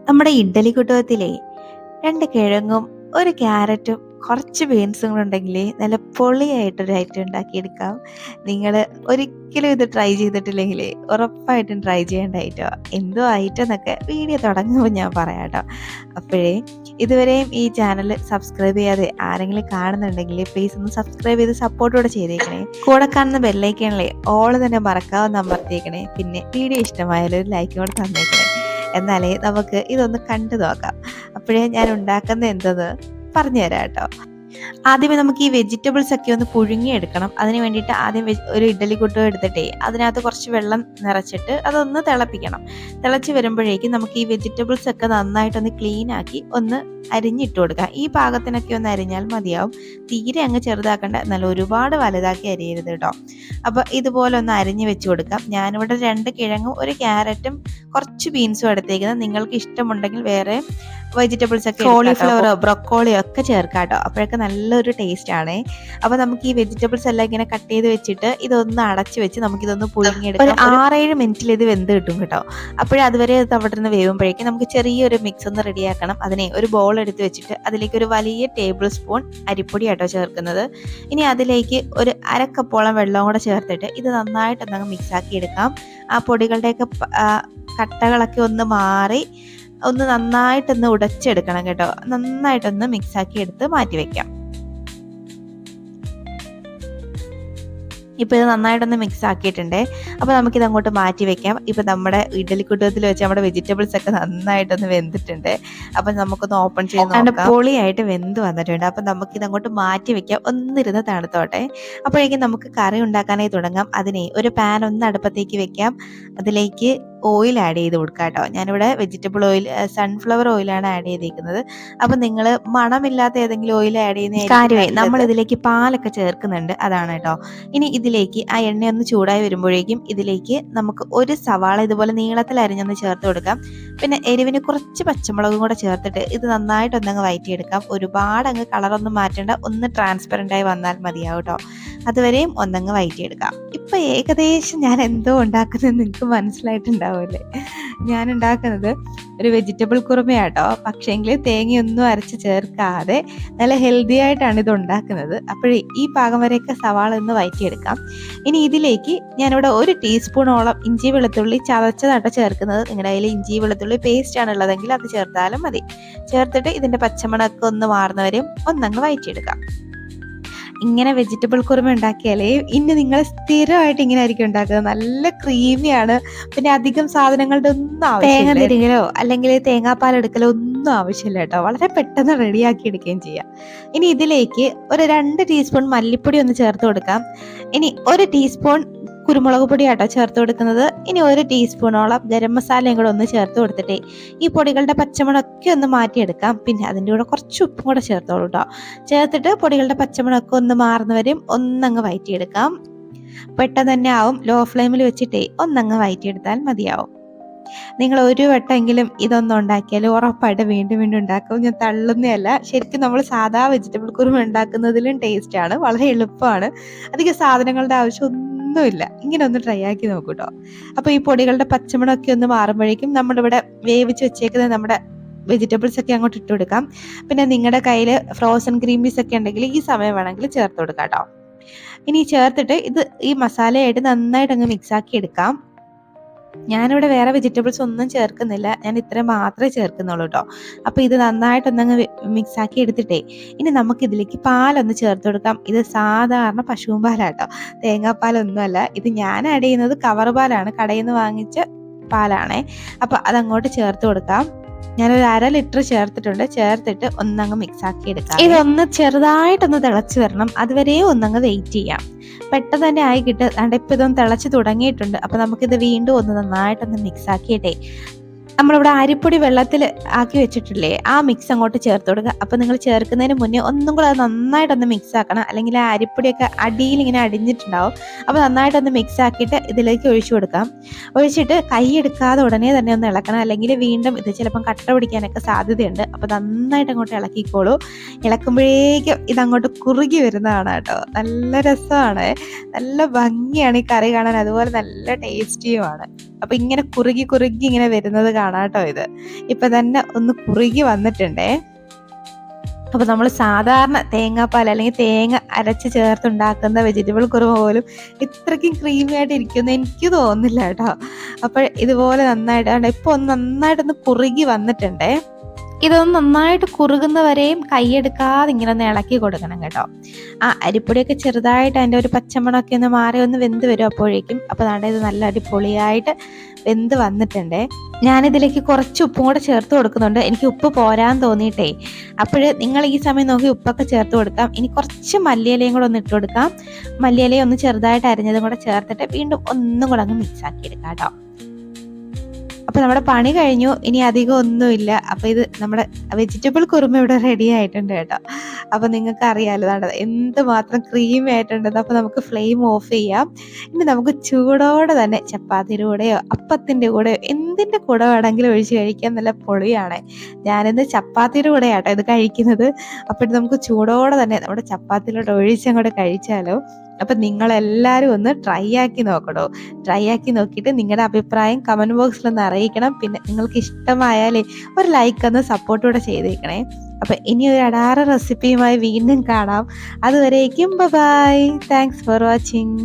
നമ്മുടെ ഇഡ്ഡലി കുട്ടകത്തിലെ 2 കിഴങ്ങും, 1 ക്യാരറ്റും, കുറച്ച് ബീൻസും കൂടെ ഉണ്ടെങ്കിലേ നല്ല പൊളിയായിട്ടൊരു ഐറ്റം ഉണ്ടാക്കിയെടുക്കാം. നിങ്ങൾ ഒരിക്കലും ഇത് ട്രൈ ചെയ്തിട്ടില്ലെങ്കിലേ ഉറപ്പായിട്ടും ട്രൈ ചെയ്യേണ്ട ഐറ്റമാണ്. എന്തോ ഐറ്റം എന്നൊക്കെ വീഡിയോ തുടങ്ങുമ്പോൾ ഞാൻ പറയാം കേട്ടോ. അപ്പോഴേ ഇതുവരെയും ഈ ചാനൽ സബ്സ്ക്രൈബ് ചെയ്യാതെ ആരെങ്കിലും കാണുന്നുണ്ടെങ്കിൽ പ്ലീസ് ഒന്ന് സബ്സ്ക്രൈബ് ചെയ്ത് സപ്പോർട്ടോടെ ചെയ്തേക്കണേ. കൂടെ കാണുന്ന ബെല്ലൈക്കണിലെ ഓൾ തന്നെ മറക്കാവുന്ന അമർത്തിയേക്കണേ. പിന്നെ വീഡിയോ ഇഷ്ടമായാലും ഒരു ലൈക്കും കൂടെ തന്നേക്കണേ. എന്നാലേ നമുക്ക് ഇതൊന്ന് കണ്ടു നോക്കാം. അപ്പോഴേ ഞാൻ ഉണ്ടാക്കുന്നത് എന്തെന്ന് പറഞ്ഞുതരാം കേട്ടോ. ആദ്യമേ നമുക്ക് ഈ വെജിറ്റബിൾസ് ഒക്കെ ഒന്ന് പുഴുങ്ങിയെടുക്കണം. അതിന് വേണ്ടിയിട്ട് ആദ്യം ഒരു ഇഡ്ഡലി കുട്ടകം എടുത്തിട്ടേ അതിനകത്ത് കുറച്ച് വെള്ളം നിറച്ചിട്ട് അതൊന്ന് തിളപ്പിക്കണം. തിളച്ച് വരുമ്പോഴേക്കും നമുക്ക് ഈ വെജിറ്റബിൾസ് ഒക്കെ നന്നായിട്ടൊന്ന് ക്ലീൻ ആക്കി ഒന്ന് അരിഞ്ഞിട്ട് കൊടുക്കാം. ഈ പാകത്തിനൊക്കെ ഒന്ന് അരിഞ്ഞാൽ മതിയാവും. തീരെ അങ്ങ് ചെറുതാക്കണ്ട, എന്നാലും ഒരുപാട് വലുതാക്കി അരിയരുത് കേട്ടോ. അപ്പോൾ ഇതുപോലെ ഒന്ന് അരിഞ്ഞ് വെച്ച് കൊടുക്കാം. ഞാനിവിടെ 2 കിഴങ്ങും 1 ക്യാരറ്റും കുറച്ച് ബീൻസും എടുത്തേക്കുന്നത്. നിങ്ങൾക്ക് ഇഷ്ടമുണ്ടെങ്കിൽ വേറെ വെജിറ്റബിൾസ് ഒക്കെ കോളിഫ്ലവറോ ബ്രൊക്കോളിയോ ഒക്കെ ചേർക്കാം കേട്ടോ. അപ്പോഴൊക്കെ നല്ലൊരു ടേസ്റ്റ് ആണേ. അപ്പോൾ നമുക്ക് ഈ വെജിറ്റബിൾസ് എല്ലാം ഇങ്ങനെ കട്ട് ചെയ്ത് വെച്ചിട്ട് ഇതൊന്ന് അടച്ചു വെച്ച് നമുക്കിതൊന്ന് പുഴുങ്ങിയെടുക്കാം. ഒരു 6-7 മിനിറ്റിൽ ഇത് വെന്ത് കിട്ടും കേട്ടോ. അപ്പോഴതുവരെ അത് അവിടെ നിന്ന് വേവുമ്പോഴേക്കും നമുക്ക് ചെറിയൊരു മിക്സ് ഒന്ന് റെഡിയാക്കണം. അതിനെ ഒരു ബോൾ എടുത്ത് വെച്ചിട്ട് അതിലേക്ക് ഒരു വലിയ ടേബിൾ സ്പൂൺ അരിപ്പൊടി ആട്ടോ ചേർക്കുന്നത്. ഇനി അതിലേക്ക് ഒരു 1/2 കപ്പോളം വെള്ളം കൂടെ ചേർത്തിട്ട് ഇത് നന്നായിട്ടൊന്നങ്ങ് മിക്സാക്കി എടുക്കാം. ആ പൊടികളുടെയൊക്കെ കട്ടകളൊക്കെ ഒന്ന് മാറി ഒന്ന് നന്നായിട്ടൊന്ന് ഉടച്ചെടുക്കണം കേട്ടോ. നന്നായിട്ടൊന്ന് മിക്സാക്കി എടുത്ത് മാറ്റി വെക്കാം. ഇപ്പോൾ ഇത് നന്നായിട്ടൊന്ന് മിക്സ് ആക്കിയിട്ടുണ്ടേ. അപ്പോൾ നമുക്കിത് അങ്ങോട്ട് മാറ്റി വെക്കാം. ഇപ്പോൾ നമ്മുടെ ഇഡ്ഡലി കുട്ടകത്തിൽ വെച്ച് നമ്മുടെ വെജിറ്റബിൾസ് ഒക്കെ നന്നായിട്ടൊന്ന് വെന്തിട്ടുണ്ട്. അപ്പം നമുക്കൊന്ന് ഓപ്പൺ ചെയ്ത് നോക്കാം. പൊളിയായിട്ട് വെന്ത് വന്നിട്ടുണ്ട്. അപ്പം നമുക്കിത് അങ്ങോട്ട് മാറ്റി വെക്കാം. ഒന്നിരുന്ന് തണുത്തോട്ടെ. അപ്പോഴേക്കും നമുക്ക് കറി ഉണ്ടാക്കാനായി തുടങ്ങാം. അതിനെ ഒരു പാൻ ഒന്ന് അടുപ്പത്തേക്ക് വെക്കാം. അതിലേക്ക് ഓയിൽ ആഡ് ചെയ്ത് കൊടുക്കാം കേട്ടോ. ഞാനിവിടെ വെജിറ്റബിൾ ഓയിൽ, സൺഫ്ലവർ ഓയിലാണ് ആഡ് ചെയ്തേക്കുന്നത്. അപ്പം നിങ്ങൾ മണമില്ലാത്ത ഏതെങ്കിലും ഓയിൽ ആഡ് ചെയ്യുന്ന കാര്യമായി നമ്മൾ ഇതിലേക്ക് പാലൊക്കെ ചേർക്കുന്നുണ്ട്, അതാണ് കേട്ടോ. ഇനി ഇതിലേക്ക് ആ എണ്ണ ഒന്ന് ചൂടായി വരുമ്പോഴേക്കും ഇതിലേക്ക് നമുക്ക് 1 സവാള ഇതുപോലെ നീളത്തിൽ അരിഞ്ഞൊന്ന് ചേർത്ത് കൊടുക്കാം. പിന്നെ എരിവിന് കുറച്ച് പച്ചമുളകും കൂടെ ചേർത്തിട്ട് ഇത് നന്നായിട്ടൊന്നങ്ങ് വഴറ്റിയെടുക്കാം. ഒരുപാട് അങ്ങ് കളറൊന്നും മാറ്റേണ്ട, ഒന്ന് ട്രാൻസ്പെറൻ്റ് ആയി വന്നാൽ മതിയാവും കേട്ടോ. അതുവരെയും ഒന്നങ്ങ് വഴറ്റിയെടുക്കാം. ഇപ്പം ഏകദേശം ഞാൻ എന്തോ ഉണ്ടാക്കുന്നത് നിങ്ങൾക്ക് മനസ്സിലായിട്ടുണ്ടാവുമല്ലേ. ഞാൻ ഉണ്ടാക്കുന്നത് ഒരു വെജിറ്റബിൾ കുറുമയാട്ടോ. പക്ഷേങ്കിൽ തേങ്ങയൊന്നും അരച്ച് ചേർക്കാതെ നല്ല ഹെൽത്തി ആയിട്ടാണ് ഇത് ഉണ്ടാക്കുന്നത്. അപ്പോഴേ ഈ പാകം വരെയൊക്കെ സവാള ഒന്ന് വഴറ്റിയെടുക്കാം. ഇനി ഇതിലേക്ക് ഞാനിവിടെ 1 ടീസ്പൂണോളം ഇഞ്ചി വെളുത്തുള്ളി ചതച്ചതാട്ടോ ചേർക്കുന്നത്. നിങ്ങളുടെ കയ്യിൽ ഇഞ്ചി വെളുത്തുള്ളി പേസ്റ്റ് ആണുള്ളതെങ്കിൽ അത് ചേർത്താലും മതി. ചേർത്തിട്ട് ഇതിൻ്റെ പച്ചമണമൊക്കെ ഒന്ന് മാറുന്നവരെയും ഒന്നങ്ങ് വഴറ്റിയെടുക്കാം. ഇങ്ങനെ വെജിറ്റബിൾ കുറുമ ഉണ്ടാക്കിയാലേ ഇനി നിങ്ങൾ സ്ഥിരമായിട്ട് ഇങ്ങനെ ആയിരിക്കും ഉണ്ടാക്കുന്നത്. നല്ല ക്രീമിയാണ്. പിന്നെ അധികം സാധനങ്ങളുടെ ഒന്നും ആവശ്യമില്ല. തേങ്ങ തിരികലോ അല്ലെങ്കിൽ തേങ്ങാപ്പാൽ എടുക്കലോ ഒന്നും ആവശ്യമില്ല കേട്ടോ. വളരെ പെട്ടെന്ന് റെഡിയാക്കി എടുക്കുകയും ചെയ്യാം. ഇനി ഇതിലേക്ക് ഒരു 2 ടീസ്പൂൺ മല്ലിപ്പൊടി ഒന്ന് ചേർത്ത് കൊടുക്കാം. ഇനി 1 ടീസ്പൂൺ കുരുമുളക് പൊടിയാട്ടോ ചേർത്ത് കൊടുക്കുന്നത്. ഇനി 1 ടീസ്പൂണോളം ഗരം മസാലയും കൂടെ ഒന്ന് ചേർത്ത് കൊടുത്തിട്ടേ ഈ പൊടികളുടെ പച്ചമണമൊക്കെ ഒന്ന് മാറ്റിയെടുക്കാം. പിന്നെ അതിൻ്റെ കൂടെ കുറച്ച് ഉപ്പും കൂടെ ചേർത്തോളൂ കേട്ടോ. ചേർത്തിട്ട് പൊടികളുടെ പച്ചമണമൊക്കെ ഒന്ന് മാറുന്നവരെയും ഒന്നങ്ങ് വഴറ്റിയെടുക്കാം. പെട്ടെന്ന് തന്നെ ആവും. ലോ ഫ്ലെയിമിൽ വെച്ചിട്ടേ ഒന്നങ്ങ് വഴറ്റിയെടുത്താൽ മതിയാവും. നിങ്ങൾ ഒരു വട്ടമെങ്കിലും ഇതൊന്നും ഉണ്ടാക്കിയാൽ ഉറപ്പായിട്ട് വീണ്ടും വീണ്ടും ഉണ്ടാക്കും. ഞാൻ തള്ളുന്നതല്ല, ശരിക്കും നമ്മൾ സാധാ വെജിറ്റബിൾ കുറുമ ഉണ്ടാക്കുന്നതിലും ടേസ്റ്റാണ്. വളരെ എളുപ്പമാണ്. അധികം സാധനങ്ങളുടെ ആവശ്യം ഒന്നുമില്ല. ഇങ്ങനെ ഒന്ന് ട്രൈ ആക്കി നോക്കൂ കേട്ടോ. അപ്പോൾ ഈ പൊടികളുടെ പച്ചമണമൊക്കെ ഒന്ന് മാറുമ്പോഴേക്കും നമ്മളിവിടെ വേവിച്ച് വെച്ചേക്കുന്നത് നമ്മുടെ വെജിറ്റബിൾസ് ഒക്കെ അങ്ങോട്ട് ഇട്ട് കൊടുക്കാം. പിന്നെ നിങ്ങളുടെ കയ്യിൽ ഫ്രോസൺ ഗ്രീൻ പീസ് ഒക്കെ ഉണ്ടെങ്കിൽ ഈ സമയം വേണമെങ്കിൽ ചേർത്ത് കൊടുക്കാം കേട്ടോ. ഇനി ചേർത്തിട്ട് ഇത് ഈ മസാലയായിട്ട് നന്നായിട്ട് അങ്ങ് മിക്സാക്കി എടുക്കാം. ഞാനിവിടെ വേറെ വെജിറ്റബിൾസ് ഒന്നും ചേർക്കുന്നില്ല. ഞാൻ ഇത്ര മാത്രമേ ചേർക്കുന്നുള്ളൂ കേട്ടോ. അപ്പോൾ ഇത് നന്നായിട്ടൊന്നങ്ങ് മിക്സാക്കി എടുത്തിട്ടേ ഇനി നമുക്ക് ഇതിലേക്ക് പാലൊന്ന് ചേർത്ത് കൊടുക്കാം. ഇത് സാധാരണ പശുവും പാലാട്ടോ, തേങ്ങാപ്പാലൊന്നുമല്ല. ഇത് ഞാൻ ആഡ് ചെയ്യുന്നത് കവർ പാലാണ്, കടയിൽ നിന്ന് വാങ്ങിച്ച പാലാണേ. അപ്പോൾ അതങ്ങോട്ട് ചേർത്ത് കൊടുക്കാം. ഞാനൊരു 1/2 ലിറ്റർ ചേർത്തിട്ടുണ്ട്. ചേർത്തിട്ട് ഒന്നങ്ങ് മിക്സാക്കി എടുക്കാം. ഇതൊന്ന് ചെറുതായിട്ടൊന്ന് തിളച്ച് വരണം. അതുവരെ ഒന്നങ്ങ് വെയിറ്റ് ചെയ്യാം. പെട്ടെന്ന് തന്നെ ആയി കിട്ടും. ഇപ്പം ഇതൊന്ന് തിളച്ച് തുടങ്ങിയിട്ടുണ്ട്. അപ്പോൾ നമുക്കിത് വീണ്ടും ഒന്ന് നന്നായിട്ടൊന്ന് മിക്സാക്കിയിട്ടേ നമ്മളിവിടെ അരിപ്പൊടി വെള്ളത്തിൽ ആക്കി വെച്ചിട്ടില്ലേ, ആ മിക്സ് അങ്ങോട്ട് ചേർത്ത് കൊടുക്കുക. അപ്പോൾ നിങ്ങൾ ചേർക്കുന്നതിന് മുന്നേ ഒന്നും കൂടെ അത് നന്നായിട്ടൊന്ന് മിക്സ് ആക്കണം. അല്ലെങ്കിൽ ആ അരിപ്പൊടിയൊക്കെ അടിയിൽ ഇങ്ങനെ അടിഞ്ഞിട്ടുണ്ടാവും. അപ്പോൾ നന്നായിട്ടൊന്ന് മിക്സ് ആക്കിയിട്ട് ഇതിലേക്ക് ഒഴിച്ചു കൊടുക്കാം. ഒഴിച്ചിട്ട് കൈ എടുക്കാതെ ഉടനെ തന്നെ ഒന്ന് ഇളക്കണം. അല്ലെങ്കിൽ വീണ്ടും ഇത് ചിലപ്പം കട്ട പിടിക്കാനൊക്കെ സാധ്യതയുണ്ട്. അപ്പോൾ നന്നായിട്ട് അങ്ങോട്ട് ഇളക്കിക്കോളൂ. ഇളക്കുമ്പോഴേക്കും ഇതങ്ങോട്ട് കുറുകി വരുന്നതാണ് കേട്ടോ. നല്ല രസമാണ്, നല്ല ഭംഗിയാണ് ഈ കറി കാണാൻ. അതുപോലെ നല്ല ടേസ്റ്റിയുമാണ്. അപ്പോൾ ഇങ്ങനെ കുറുകി കുറുകി ഇങ്ങനെ വരുന്നത് കാണാം കേട്ടോ. ഇത് ഇപ്പം തന്നെ ഒന്ന് കുറുകി വന്നിട്ടുണ്ടേ. അപ്പോൾ നമ്മൾ സാധാരണ തേങ്ങാപ്പാൽ അല്ലെങ്കിൽ തേങ്ങ അരച്ച് ചേർത്തുണ്ടാക്കുന്ന വെജിറ്റബിൾ കുറുമ പോലും ഇത്രയ്ക്കും ക്രീമി ആയിട്ട് ഇരിക്കുമെന്ന് എനിക്ക് തോന്നുന്നില്ല കേട്ടോ. അപ്പോൾ ഇതുപോലെ നന്നായിട്ട് ഇപ്പോൾ ഒന്ന് നന്നായിട്ടൊന്ന് കുറുകി വന്നിട്ടുണ്ടേ. ഇതൊന്ന് നന്നായിട്ട് കുറുകുന്നവരെയും കൈയെടുക്കാതെ ഇങ്ങനെ ഒന്ന് ഇളക്കി കൊടുക്കണം കേട്ടോ. ആ അരിപ്പൊടിയൊക്കെ ചെറുതായിട്ട് അതിൻ്റെ ഒരു പച്ചമണമൊക്കെ ഒന്ന് മാറി ഒന്ന് വെന്ത് വരും അപ്പോഴേക്കും. അപ്പോൾ അതാണ്ട് ഇത് നല്ല അടിപൊളിയായിട്ട് വെന്ത് വന്നിട്ടുണ്ട്. ഞാനിതിലേക്ക് കുറച്ച് ഉപ്പും കൂടെ ചേർത്ത് കൊടുക്കുന്നുണ്ട്. എനിക്ക് ഉപ്പ് പോരാൻ തോന്നിയിട്ടേ. അപ്പോൾ നിങ്ങൾ ഈ സമയം നോക്കി ഉപ്പൊക്കെ ചേർത്ത് കൊടുക്കാം. ഇനി കുറച്ച് മല്ലിയിലയും കൂടെ ഒന്ന് ഇട്ട് കൊടുക്കാം. മല്ലിയിലയും ഒന്ന് ചെറുതായിട്ട് അരിഞ്ഞതും കൂടെ ചേർത്തിട്ട് വീണ്ടും ഒന്നും കൂടെ അങ്ങ് മിക്സ് ആക്കി എടുക്കാം കേട്ടോ. അപ്പോൾ നമ്മുടെ പണി കഴിഞ്ഞു, ഇനി അധികം ഒന്നുമില്ല. അപ്പോൾ ഇത് നമ്മുടെ വെജിറ്റബിൾ കുറുമ ഇവിടെ റെഡി ആയിട്ടുണ്ട് കേട്ടോ. അപ്പോൾ നിങ്ങൾക്ക് അറിയാലോ എന്തുമാത്രം ക്രീമി ആയിട്ടുണ്ടെന്ന്. അപ്പോൾ നമുക്ക് ഫ്ലെയിം ഓഫ് ചെയ്യാം. ഇനി നമുക്ക് ചൂടോടെ തന്നെ ചപ്പാത്തിയുടെ കൂടെയോ അപ്പത്തിൻ്റെ കൂടെയോ എന്തിൻ്റെ കൂടെ വേണമെങ്കിലും ഒഴിച്ച് കഴിക്കാൻ നല്ല പൊളിയാണ്. ഞാനിന്ന് ചപ്പാത്തിയുടെ കൂടെയാട്ടോ ഇത് കഴിക്കുന്നത്. അപ്പോൾ നമുക്ക് ചൂടോടെ തന്നെ നമ്മുടെ ചപ്പാത്തിയിലോട്ട് ഒഴിച്ചങ്ങോട്ട് കഴിച്ചാലോ. അപ്പം നിങ്ങളെല്ലാവരും ഒന്ന് ട്രൈ ആക്കി നോക്കണോ. ട്രൈ ആക്കി നോക്കിയിട്ട് നിങ്ങളുടെ അഭിപ്രായം കമൻറ്റ് ബോക്സിൽ ഒന്ന് അറിയിക്കണം. പിന്നെ നിങ്ങൾക്ക് ഇഷ്ടമായാലേ ഒരു ലൈക്ക് ഒന്ന് സപ്പോർട്ടൂടെ ചെയ്തേക്കണേ. അപ്പം ഇനി ഒരു അടാറ് റെസിപ്പിയുമായി വീണ്ടും കാണാം. അതുവരേക്കും ബൈ. Thanks for watching.